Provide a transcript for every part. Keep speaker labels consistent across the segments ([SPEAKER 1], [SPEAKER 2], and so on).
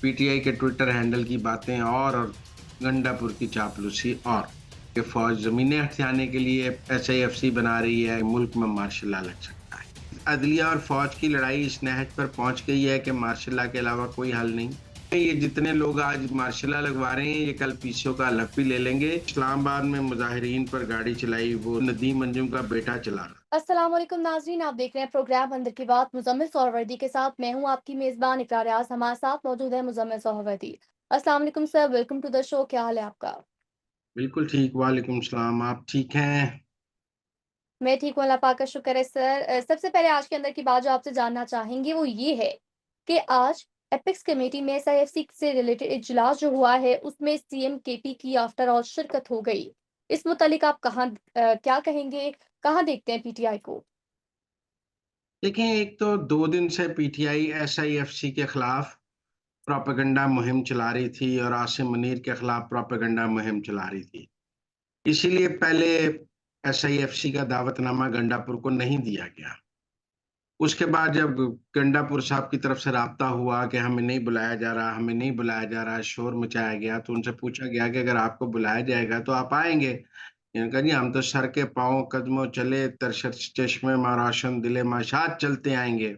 [SPEAKER 1] PTI के Twitter handle की बातें और गंडापुर की चापलूसी और कि फौज जमीनें हथियाने के लिए एसआईएफसी बना रही है, मुल्क में मार्शल लॉ लग सकता है। अदलिया और फौज की लड़ाई इस नहज पर पहुंच गई है कि मार्शल लॉ के अलावा कोई हल नहीं। ये जितने लोग आज मार्शल लॉ लगवा रहे हैं, ये कल पीसीओ का हलफ भी ले लेंगे। इस्लामाबाद में मुजाहिरीन पर गाड़ी चलाई, वो नदीम अंजुम का बेटा चला रहा।
[SPEAKER 2] अस्सलाम वालेकुम नाज़रीन, आप देख रहे हैं प्रोग्राम अंदर की बात मुज़म्मिल सोहरावर्दी के साथ। मैं हूं आपकी मेज़बान इकरार रियाज़। हमारे साथ मौजूद है मुज़म्मिल सोहरावर्दी। अस्सलाम वालेकुम sir, welcome to the show. क्या हाल है आपका?
[SPEAKER 1] बिल्कुल ठीक। वालेकुम सलाम। आप ठीक हैं?
[SPEAKER 2] मैं ठीक हूं, अल्लाह पाक का शुक्र है सर। सबसे पहले आज के अंदर की बात जो आपसे जानना चाहेंगे वो ये है कि आज एपेक्स कमेटी में एसआईएफसी से रिलेटेड इजलास जो हुआ है उसमें सीएम केपी की आफ्टर ऑल शिरकत हो गई। इस मुतालिक आप क्या कहेंगे? कहाँ देखते हैं पीटीआई को?
[SPEAKER 1] देखें, एक तो 2 दिन से पीटीआई एसआईएफसी के खिलाफ प्रोपेगेंडा मुहिम चला रही थी और आसिम मुनीर के खिलाफ प्रोपेगेंडा मुहिम चला रही थी। इसीलिए पहले एसआईएफसी का दावतनामा गंडापुर को नहीं दिया गया। उसके बाद जब गंडापुर साहब की तरफ से राब्ता हुआ कि हमें नहीं बुलाया जा रहा, हमें नहीं बुलाया जा रहा, शोर मचाया गया, तो उनसे पूछा गया कि अगर आपको बुलाया जाएगा तो आप आएंगे? इन्होंने कहा, जी हम तो सर के पांव कदमों चले, तरशत चश्मे मा रोशन दिले माशात चलते आएंगे।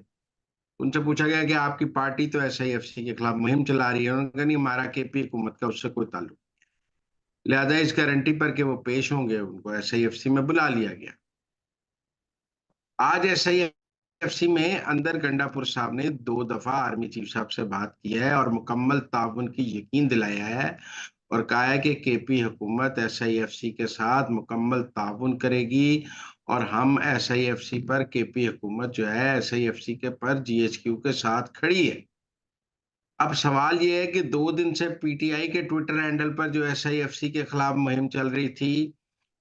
[SPEAKER 1] उनसे पूछा गया कि आपकी पार्टी तो एसआईएफसी के खिलाफ मुहिम चला रही है। उन्होंने कहा, नहीं हमारा केपी हुकूमत का उससे कोई ताल्लुक। लिहाजा इस गारंटी पर कि वो पेश होंगे, उनको एसआईएफसी में बुला लिया गया। आज एसआईएफसी में अंदर गंडापुर साहब ने 2 दफा आर्मी चीफ साहब से बात की है और मुकम्मल ताउन की यकीन दिलाया है और कहा है कि केपी हुकूमत एसआईएफसी के साथ मुकम्मल ताउन करेगी और हम एसआईएफसी पर केपी हुकूमत जो है एसआईएफसी के पर जीएचक्यू के साथ खड़ी है। अब सवाल ये है कि 2 दिन से पीटीआई के ट्विटर हैंडल पर जो एसआईएफसी के खिलाफ मुहिम चल रही थी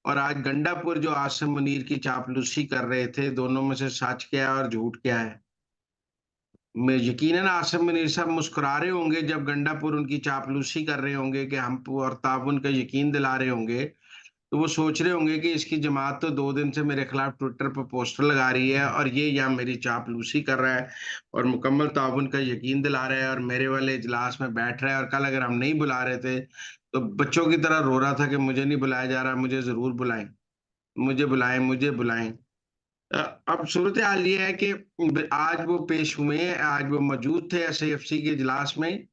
[SPEAKER 1] और आज गंडापुर जो आसिम मुनीर की चापलूसी कर रहे थे, दोनों में से सच क्या है और झूठ क्या है? मैं यकीनन आसिम मुनीर साहब मुस्कुरा रहे होंगे जब गंडापुर उनकी चापलूसी कर रहे होंगे कि हम और ताउन का यकीन दिला रहे होंगे, तो वो सोच रहे होंगे कि इसकी जमात तो 2 दिन से मेरे खिलाफ ट्विटर पर पोस्टर लगा रही है और ये यहाँ मेरी चापलूसी कर रहा है और मुकम्मल ताउन का यकीन दिला रहा है और मेरे वाले इजलास में बैठ रहा है, और कल अगर हम नहीं बुला रहे थे तो बच्चों की तरह रो रहा था कि मुझे नहीं बुलाया जा रहा, मुझे जरूर बुलाएं, मुझे बुलाएं, मुझे बुलाएं। अ, अब सूरत हाल ये है कि आज वो पेश हुए, आज वो मौजूद थे एसआईएफसी के इजलास में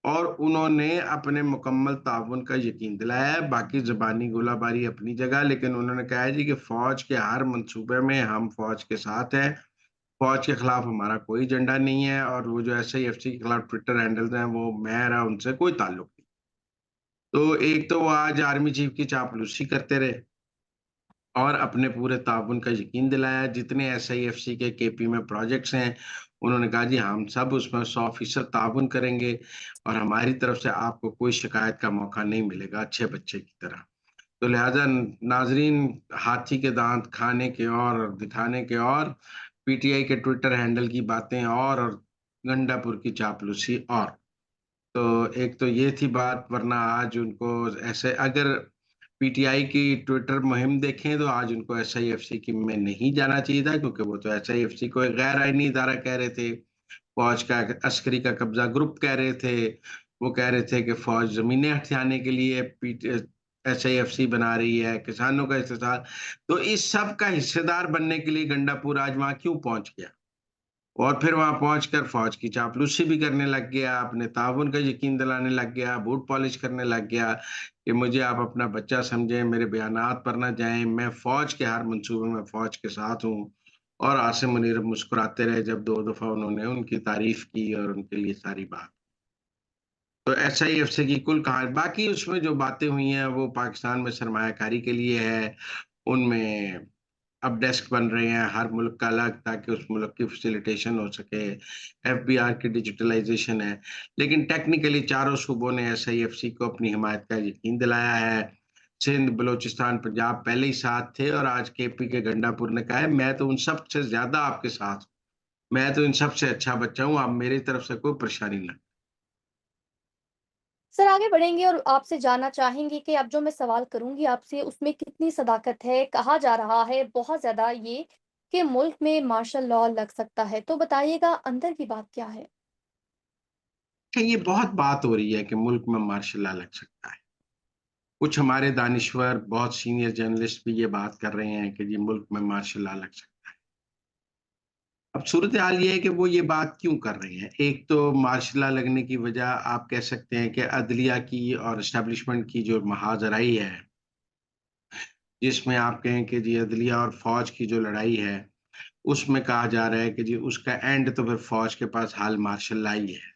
[SPEAKER 1] और उन्होंने अपने मुकम्मल ताउन का यकीन दिलाया है। बाकी ज़बानी गोलाबारी अपनी जगह, लेकिन उन्होंने कहा है जी कि फ़ौज के हर मंसूबे में हम फ़ौज के साथ हैं। फ़ौज के खिलाफ हमारा कोई एजेंडा नहीं है और वो जो एसआईएफसी के खिलाफ ट्विटर हैंडल्स हैं, वो मेरा उनसे कोई ताल्लुक नहीं। तो एक तो वो आज आर्मी चीफ की चापलूसी करते रहे और अपने पूरे ताउन का यकीन दिलाया। जितने एसआईएफसी के केपी में प्रोजेक्ट्स हैं, उन्होंने कहा जी हम सब उसमें 100% ताउन करेंगे और हमारी तरफ से आपको कोई शिकायत का मौका नहीं मिलेगा, अच्छे बच्चे की तरह। तो लिहाजा नाज़रीन, हाथी के दाँत खाने के और दिखाने के और पीटीआई के ट्विटर हैंडल की बातें और गंडापुर की चापलूसी और। तो एक तो ये थी बात, वरना आज उनको ऐसे अगर पीटीआई की ट्विटर मुहिम देखें तो आज उनको एसआईएफसी की में नहीं जाना चाहिए था, क्योंकि वो तो एसआईएफसी को एक गैर आईनी इदारा कह रहे थे। फौज का अस्करी का कब्जा ग्रुप कह रहे थे। वो कह रहे थे कि फौज जमीनें हथियाने के लिए एसआईएफसी बना रही है, किसानों का इस्तेसाल। तो इस सब का हिस्सेदार बनने के लिए गंडापुर आज वहां क्यों पहुंच गया और फिर वहां पहुंचकर फौज की चापलूसी भी करने लग गया, अपने ताउन का यकीन दिलाने लग गया, बूट पॉलिश करने लग गया कि मुझे आप अपना बच्चा समझें, मेरे बयानात पर ना जाएं, मैं फौज के हर मंसूबे में फौज के साथ हूँ। और आसिम मुनीर मुस्कुराते रहे जब 2 दफा उन्होंने उनकी तारीफ की और उनके लिए सारी बात। तो एसआईएफसी की कुल कहानी, बाकी उसमें जो बातें हुई हैं वो पाकिस्तान में सरमायाकारी के लिए है। उनमें अब डेस्क बन रहे हैं हर मुल्क का अलग, ताकि उस मुल्क की फैसिलिटेशन हो सके। एफबीआर की डिजिटलाइजेशन है। लेकिन टेक्निकली चारों सूबों ने एसआईएफसी को अपनी हिमायत का यकीन दिलाया है। सिंध, बलूचिस्तान, पंजाब पहले ही साथ थे और आज केपी के गंडापुर ने कहा है मैं तो उन सब से ज्यादा आपके साथ हूं। मैं तो इन सबसे अच्छा बच्चा हूं, आप मेरी तरफ से कोई परेशानी ना।
[SPEAKER 2] सर आगे बढ़ेंगे और आपसे जानना चाहेंगे कि अब जो मैं सवाल करूँगी आपसे उसमें कितनी सदाकत है? कहा जा रहा है बहुत ज़्यादा ये कि मुल्क में मार्शल लॉ लग सकता है, तो बताइएगा अंदर की बात क्या है?
[SPEAKER 1] अच्छा, ये बहुत बात हो रही है कि मुल्क में मार्शल लॉ लग सकता है। कुछ हमारे दानिश्वर, बहुत सीनियर जर्नलिस्ट भी ये बात कर रहे हैं कि जी मुल्क में मार्शल लॉ लग सकता है। अब सूरत हाल ये है कि वो ये बात क्यों कर रहे हैं? एक तो मार्शल लॉ लगने की वजह आप कह सकते हैं कि अदलिया की और एस्टेब्लिशमेंट की जो महाजराई है, जिसमें आप कहें कि जी अदलिया और फौज की जो लड़ाई है, उसमें कहा जा रहा है कि जी उसका एंड तो फिर फौज के पास हाल मार्शल लॉ ही है।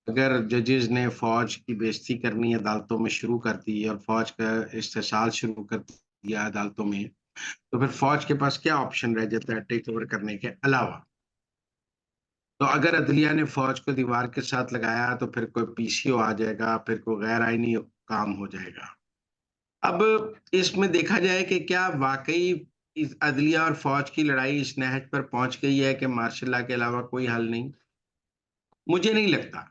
[SPEAKER 1] अगर जजेस ने फौज की बेइज्जती करनी अदालतों में शुरू कर दी और फौज का इस्तेसाल शुरू कर दिया अदालतों में, तो फिर फौज के पास क्या ऑप्शन रह जाता है टेक ओवर करने के अलावा? तो अगर अदलिया ने फौज को दीवार के साथ लगाया तो फिर कोई पीसीओ आ जाएगा, फिर कोई गैर आईनी काम हो जाएगा। अब इसमें देखा जाए कि क्या वाक़ई इस अदलिया और फौज की लड़ाई इस नहज पर पहुँच गई है कि मार्शल लॉ के अलावा कोई हल नहीं? मुझे नहीं लगता।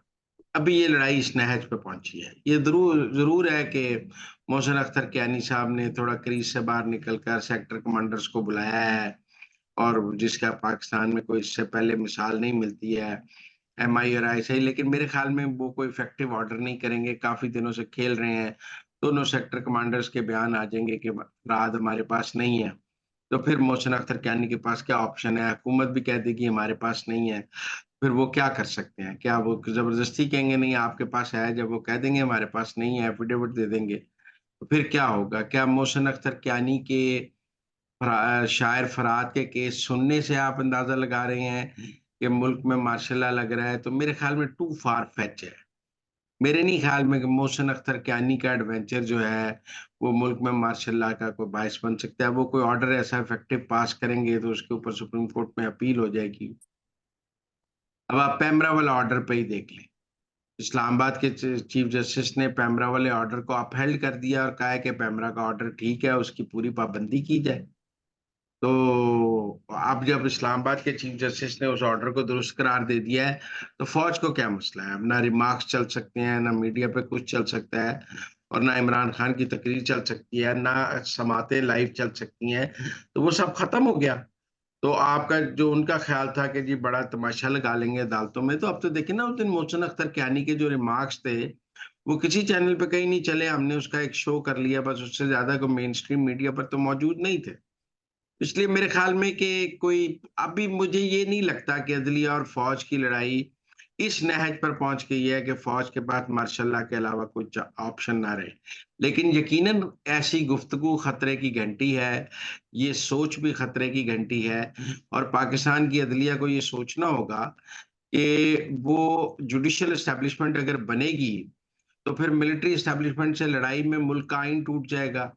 [SPEAKER 1] अभी ये लड़ाई इस नहज पे पहुँची है। ये ज़रूर है कि मोहसिन अख्तर कियानी साहब ने थोड़ा क्रीज़ से बाहर निकलकर सेक्टर कमांडर्स को बुलाया है और जिसका पाकिस्तान में कोई इससे पहले मिसाल नहीं मिलती है। एमआई और आईएसआई, लेकिन मेरे ख्याल में वो कोई इफेक्टिव ऑर्डर नहीं करेंगे, काफ़ी दिनों से खेल रहे हैं। दोनों सेक्टर कमांडर्स के बयान आ जाएँगे कि राहत हमारे पास नहीं है। तो फिर मोहसिन अख्तर कियानी के पास क्या ऑप्शन है? हुकूमत भी कह देगी हमारे पास नहीं है। फिर वो क्या कर सकते हैं? क्या वो ज़बरदस्ती कहेंगे नहीं आपके पास है, जब वो कह देंगे हमारे पास नहीं है, एफिडेविट दे देंगे, तो फिर क्या होगा? क्या मोहसिन अख्तर कियानी के शायर फरहाद के केस सुनने से आप अंदाज़ा लगा रहे हैं कि मुल्क में मार्शल लॉ लग रहा है? तो मेरे ख़्याल में टू फार फेच है। मेरे नहीं ख़्याल में कि मोहसिन अख्तर कियानी का एडवेंचर जो है, वो मुल्क में मार्शल लॉ का कोई बाइस बन सकता है। वो कोई ऑर्डर ऐसा इफेक्टिव पास करेंगे तो उसके ऊपर सुप्रीम कोर्ट में अपील हो जाएगी। अब आप पेमरा वाला ऑर्डर पे ही देख लें। इस्लामाबाद के चीफ जस्टिस ने पेमरा वाले ऑर्डर को अपहेल्ड कर दिया और कहा है कि पेमरा का ऑर्डर ठीक है, उसकी पूरी पाबंदी की जाए। तो अब जब इस्लामाबाद के चीफ जस्टिस ने उस ऑर्डर को दुरुस्त करार दे दिया है, तो फौज को क्या मसला है? अब ना रिमार्क्स चल सकते हैं, ना मीडिया पे कुछ चल सकता है और ना इमरान खान की तकरीर चल सकती है, ना समातें लाइव चल सकती हैं। तो वो सब खत्म हो गया। तो आपका जो उनका ख्याल था कि जी बड़ा तमाशा लगा लेंगे अदालतों में, तो अब तो देखिए ना उस दिन मोहसिन अख्तर कियानी के जो रिमार्क्स थे, वो किसी चैनल पे कहीं नहीं चले, हमने उसका एक शो कर लिया बस, उससे ज़्यादा कोई मेन स्ट्रीम मीडिया पर तो मौजूद नहीं थे। इसलिए मेरे ख्याल में कि कोई अभी मुझे ये नहीं लगता कि अदलिया और फौज की लड़ाई इस नहज पर पहुंच गई है कि फौज के पास मार्शल लॉ के अलावा कुछ ऑप्शन ना रहे। लेकिन यकीनन ऐसी गुफ्तगू खतरे की घंटी है, ये सोच भी खतरे की घंटी है और पाकिस्तान की अदलिया को ये सोचना होगा कि वो जुडिशियल एस्टेब्लिशमेंट अगर बनेगी, तो फिर मिलिट्री एस्टेब्लिशमेंट से लड़ाई में मुल्क का आइन टूट जाएगा।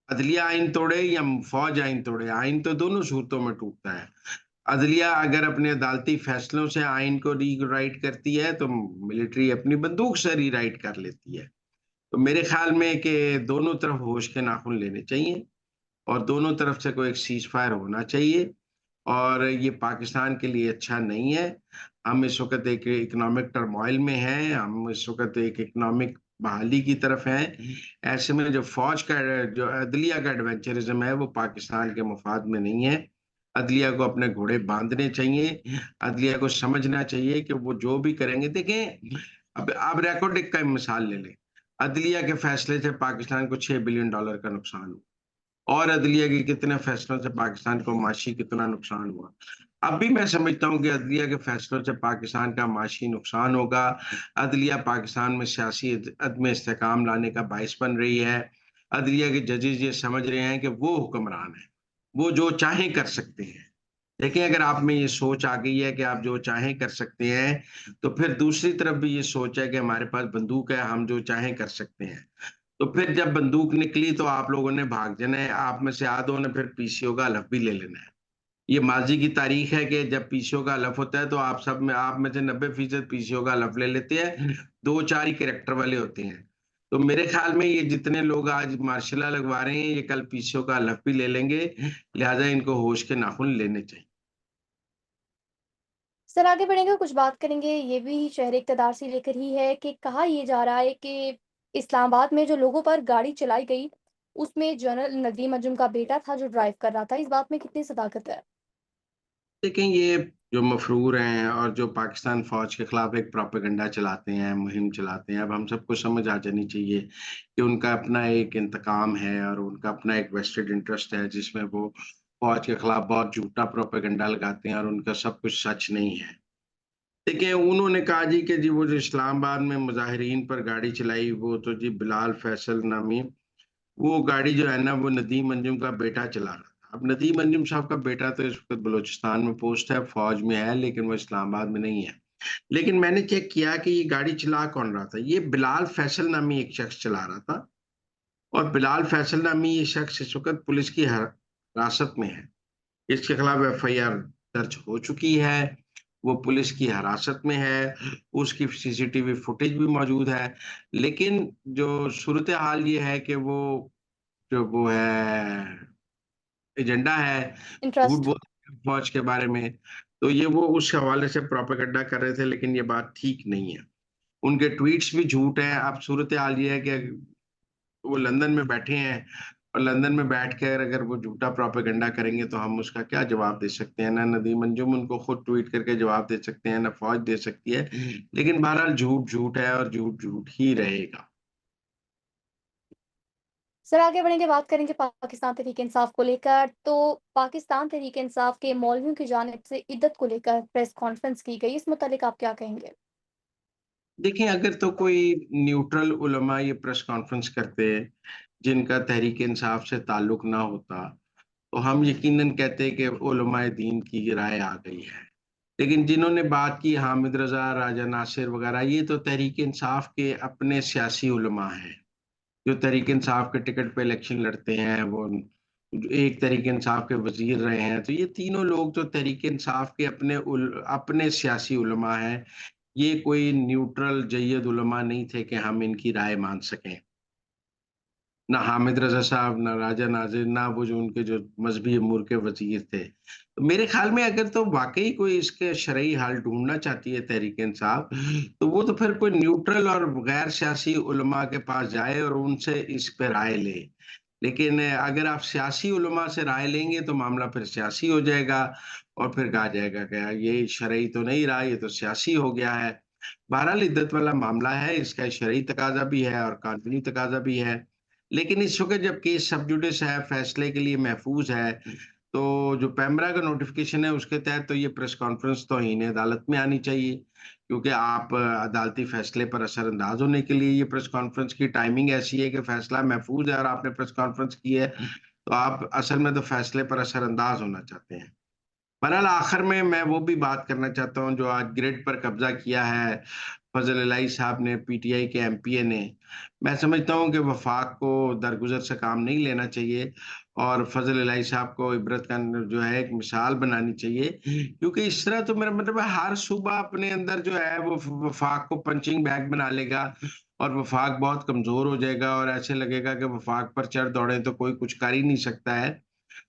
[SPEAKER 1] अदलिया आइन तोड़े या फौज आइन तोड़े, आइन तो दोनों सूरतों में टूटता है। अदलिया अगर अपने अदालती फैसलों से आइन को रीराइट करती है, तो मिलिट्री अपनी बंदूक से रीराइट कर लेती है। तो मेरे ख्याल में कि दोनों तरफ होश के नाखून लेने चाहिए और दोनों तरफ से कोई एक सीज़ फायर होना चाहिए और ये पाकिस्तान के लिए अच्छा नहीं है। हम इस वक़्त एक इकोनॉमिक टर्मॉइल में हैं, हम इस वक़्त एक इकोनॉमिक बहाली की तरफ हैं। ऐसे में जो फ़ौज का जो अदलिया का एडवेंचरिज़्म है, वो पाकिस्तान के मफ़ाद में नहीं है। अदलिया को अपने घोड़े बाँधने चाहिए, अदलिया को समझना चाहिए कि वो जो भी करेंगे देखें, अब आप रैकोटिक का मिसाल ले लें। अदलिया के फ़ैसले से पाकिस्तान को $6 बिलियन का नुकसान हुआ। और अदलिया के कितने फैसलों से पाकिस्तान को माशी कितना नुकसान हुआ। अब भी मैं समझता हूँ कि अदलिया के फैसलों से पाकिस्तान का माशी नुकसान होगा। अदलिया पाकिस्तान में सियासी अदम इस्तेहकाम लाने का बाइस बन रही है। अदलिया के जजेस ये समझ रहे हैं कि वो हुक्मरान हैं, वो जो चाहें कर सकते हैं। देखिए, अगर आप में ये सोच आ गई है कि आप जो चाहें कर सकते हैं, तो फिर दूसरी तरफ भी ये सोच है कि हमारे पास बंदूक है, हम जो चाहें कर सकते हैं। तो फिर जब बंदूक निकली तो आप लोगों ने भाग जाना है, आप में से आधों ने फिर पीसीओ का हलफ भी ले लेना है। ये माज़ी की तारीख है कि जब पीसीओ का हलफ होता है तो आप में से 90% पीसीओ का हलफ ले लेते हैं, 2-4 ही कैरेक्टर वाले होते हैं। तो मेरे ख़्याल में ये जितने लोग आज मार्शल लॉ लगवा रहे हैं, ये कल पीसीओ का हलफ भी ले लेंगे, लिहाज़ा इनको होश के नाखून लेने चाहिए।
[SPEAKER 2] सर आगे बढ़ेंगे, कुछ बात करेंगे ये भी शहर इक़्तिदार से लेकर ही है कि कहा ये जा रहा है कि इस्लामाबाद में जो लोगों पर गाड़ी चलाई गई, उसमें जनरल नदीम अंजुम का बेटा था जो ड्राइव कर रहा था। इस बात में कितनी सदाकत है?
[SPEAKER 1] देखें, ये जो मफरूर हैं और जो पाकिस्तान फ़ौज के खिलाफ एक प्रोपेगेंडा चलाते हैं, मुहिम चलाते हैं। अब हम सबको समझ आ जानी चाहिए कि उनका अपना एक इंतकाम है और उनका अपना एक वेस्टेड इंटरेस्ट है, जिसमें वो फ़ौज के खिलाफ बहुत झूठा प्रोपेगेंडा लगाते हैं और उनका सब कुछ सच नहीं है। देखिए, उन्होंने कहा जी कि जी वो जो इस्लामाबाद में मुज़ाहिरीन पर गाड़ी चलाई, वो तो जी बिलाल फैसल नामी, वो गाड़ी जो है ना, वो नदीम अंजुम का बेटा चला रहा था। अब नदीम अंजुम साहब का बेटा तो इस वक़्त बलूचिस्तान में पोस्ट है, फ़ौज में है, लेकिन वो इस्लामाबाद में नहीं है। लेकिन मैंने चेक किया कि ये गाड़ी चला कौन रहा था? ये बिलाल फैसल नामी एक शख्स चला रहा था और बिलाल फैसल नामी ये शख्स इस वक़्त पुलिस की हिरासत में है। इसके खिलाफ एफआईआर दर्ज हो चुकी है, वो पुलिस की हिरासत में है, उसकी सीसीटीवी फुटेज भी मौजूद है। लेकिन जो सूरत-ए-हाल ये है कि वो है एजेंडा है, झूठ
[SPEAKER 2] इंटरेस्ट।
[SPEAKER 1] बोल फ़ौज के बारे में, तो ये वो उस हवाले से प्रोपेगेंडा कर रहे थे, लेकिन ये बात ठीक नहीं है। उनके ट्वीट्स भी झूठ हैं। अब सूरत-ए-हाल ये है कि वो लंदन में बैठे हैं और लंदन में बैठकर अगर वो झूठा प्रोपेगेंडा करेंगे, तो हम उसका क्या जवाब दे सकते हैं? ना नदीम अंजुम उनको खुद ट्वीट करके जवाब दे सकते हैं, ना फ़ौज दे सकती है। लेकिन बहरहाल झूठ, झूठ है और झूठ, झूठ ही रहेगा।
[SPEAKER 2] सर आगे बढ़ेंगे, बात करेंगे पाकिस्तान तहरीक-ए-इंसाफ को लेकर। तो पाकिस्तान तहरीक-ए-इंसाफ के मौलवियों की जानिब से इद्दत को लेकर प्रेस कॉन्फ्रेंस की गई, इस मुतालिक आप क्या कहेंगे?
[SPEAKER 1] देखिए, अगर तो कोई न्यूट्रल उलमा ये प्रेस कॉन्फ्रेंस करते, जिनका तहरीक-ए-इंसाफ से ताल्लुक ना होता, तो हम यकीनन कहते कि उलमाए दीन की राय आ गई है। लेकिन जिन्होंने बात की हामिद रज़ा, राजा नासिर वग़ैरह, ये तो तहरीक-ए-इंसाफ के अपने सियासी उलमा हैं, जो तहरीक-ए-इंसाफ के टिकट पे इलेक्शन लड़ते हैं, वो एक तहरीक-ए-इंसाफ के वज़ीर रहे हैं। तो ये तीनों लोग तो तहरीक-ए-इंसाफ के अपने सियासी उलमा हैं। ये कोई न्यूट्रल जय्यद उलमा नहीं थे कि हम इनकी राय मान सकें। ना हामिद रज़ा साहब, ना राजा नाज़िर, ना वो जो उनके जो मज़हबी अमूर के वज़ीर थे। तो मेरे ख़्याल में अगर तो वाक़ई कोई इसके शरई हल ढूँढना चाहती है तहरीक-ए-इंसाफ, तो वो तो फिर कोई न्यूट्रल और गैर सियासी उलमा के पास जाए और उनसे इस पे राय ले। लेकिन अगर आप सियासी उलमा से राय लेंगे, तो मामला फिर सियासी हो जाएगा और फिर कहा जाएगा कि ये शरई तो नहीं रहा, ये तो सियासी हो गया है। बहरहाल इद्दत वाला मामला है, इसका शरई तकाज़ा भी है और कानूनी तकाज़ा भी है। लेकिन इस वक़्त जब केस सब जुडिस है, फैसले के लिए महफूज़ है, तो जो पैमरा का नोटिफ़िकेशन है, उसके तहत तो ये प्रेस कॉन्फ्रेंस तौहीन अदालत में आनी चाहिए, क्योंकि आप अदालती फैसले पर असरअंदाज़ होने के लिए ये प्रेस कॉन्फ्रेंस की टाइमिंग ऐसी है कि फैसला महफूज़ है और आपने प्रेस कॉन्फ्रेंस की है, तो आप असल में तो फैसले पर असरअंदाज़ होना चाहते हैं। बहरहाल आखिर में मैं वो भी बात करना चाहता हूँ जो आज ग्रिड पर कब्ज़ा किया है फज़ल इलाही साहब ने, पीटीआई के एमपीए ने। मैं समझता हूँ कि वफ़ाक को दरगुज़र से काम नहीं लेना चाहिए और फज़ल इलाही साहब को इबरत का न जो है एक मिसाल बनानी चाहिए। क्योंकि इस तरह तो मेरा मतलब है हर सूबा अपने अंदर जो है वो वफ़ाक को पंचिंग बैग बना लेगा और वफ़ाक बहुत कमज़ोर हो जाएगा और ऐसे लगेगा कि वफ़ाक पर चढ़ दौड़ें तो कोई कुछ कर ही नहीं सकता है।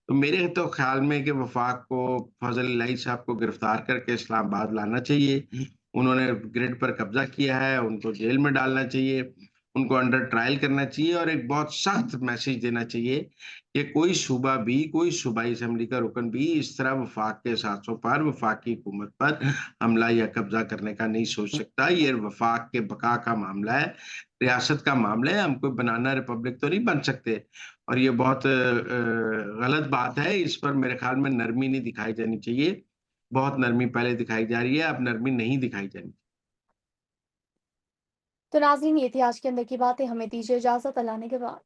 [SPEAKER 1] तो मेरे तो ख़्याल में कि वफ़ाक को फ़ज़ल इलाही साहब को गिरफ़्तार करके इस्लामाबाद लाना चाहिए। उन्होंने ग्रिड पर कब्ज़ा किया है, उनको जेल में डालना चाहिए, उनको अंडर ट्रायल करना चाहिए और एक बहुत सख्त मैसेज देना चाहिए कि कोई सूबा भी, कोई सूबाई असेंबली का रुकन भी इस तरह वफ़ाक के साथियों पर, वफ़ाकी हुकूमत पर हमला या कब्ज़ा करने का नहीं सोच सकता। ये वफ़ाक के बका का मामला है, रियासत का मामला है, हम कोई बनाना रिपब्लिक तो नहीं बन सकते। और ये बहुत गलत बात है, इस पर मेरे ख़्याल में नरमी नहीं दिखाई जानी चाहिए। बहुत नरमी पहले दिखाई जा रही है, अब नरमी नहीं दिखाई जानी।
[SPEAKER 2] तो नाज़रीन, ये थी आज के अंदर की बातें, हमें दीजिए इजाज़त, अल्लाह ने के बाद।